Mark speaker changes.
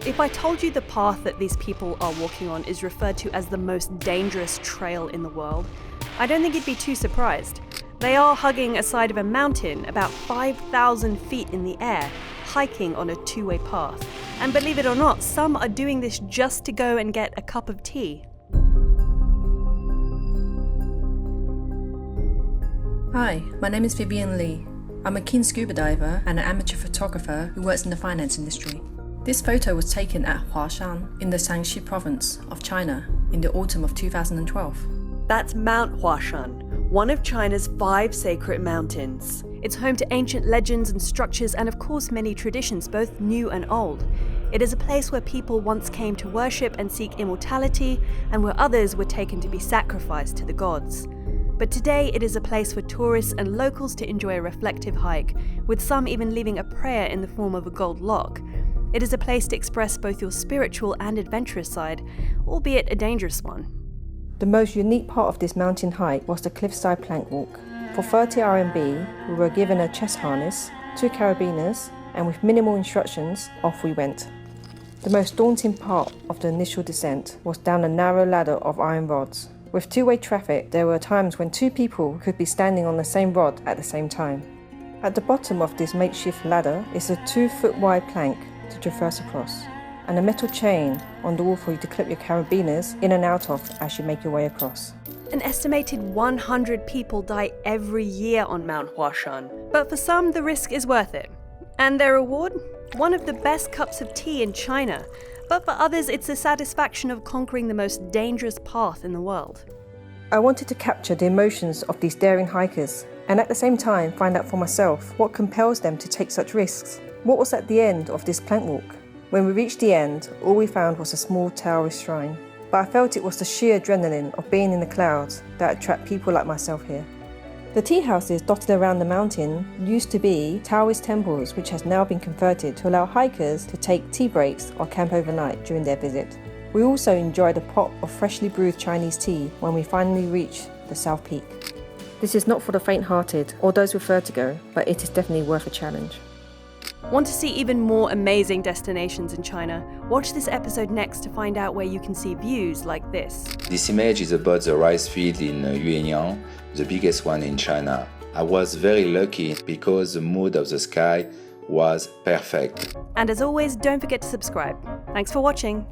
Speaker 1: If I told you the path that these people are walking on is referred to as the most dangerous trail in the world, I don't think you'd be too surprised. They are hugging a side of a mountain about 5,000 feet in the air, hiking on a two-way path. And believe it or not, some are doing this just to go and get a cup of tea.
Speaker 2: Hi, my name is Vivian Lee. I'm a keen scuba diver and an amateur photographer who works in the finance industry. This photo was taken at Huashan in the Shaanxi province of China in the autumn of 2012.
Speaker 1: That's Mount Hua, one of China's 5 sacred mountains. It's home to ancient legends and structures and of course many traditions, both new and old. It is a place where people once came to worship and seek immortality, and where others were taken to be sacrificed to the gods. But today it is a place for tourists and locals to enjoy a reflective hike, with some even leaving a prayer in the form of a gold lock. It is a place to express both your spiritual and adventurous side, albeit a dangerous one.
Speaker 3: The most unique part of this mountain hike was the cliffside plank walk. For 30 RMB, we were given a chest harness, 2 carabiners, and with minimal instructions, off we went. The most daunting part of the initial descent was down a narrow ladder of iron rods. With two-way traffic, there were times when 2 people could be standing on the same rod at the same time. At the bottom of this makeshift ladder is a 2-foot wide plank to traverse across, and a metal chain on the wall for you to clip your carabiners in and out of as you make your way across.
Speaker 1: An estimated 100 people die every year on Mount Hua, but for some the risk is worth it. And their reward? One of the best cups of tea in China, but for others it's the satisfaction of conquering the most dangerous path in the world.
Speaker 3: I wanted to capture the emotions of these daring hikers, and at the same time find out for myself what compels them to take such risks. What was at the end of this plank walk? When we reached the end, all we found was a small Taoist shrine. But I felt it was the sheer adrenaline of being in the clouds that attract people like myself here. The tea houses dotted around the mountain used to be Taoist temples, which has now been converted to allow hikers to take tea breaks or camp overnight during their visit. We also enjoyed a pot of freshly brewed Chinese tea when we finally reached the South Peak. This is not for the faint-hearted or those with vertigo, but it is definitely worth a challenge.
Speaker 1: Want to see even more amazing destinations in China? Watch this episode next to find out where you can see views like this.
Speaker 4: This image is about the rice field in Yuanyang, the biggest one in China. I was very lucky because the mood of the sky was perfect.
Speaker 1: And as always, don't forget to subscribe. Thanks for watching.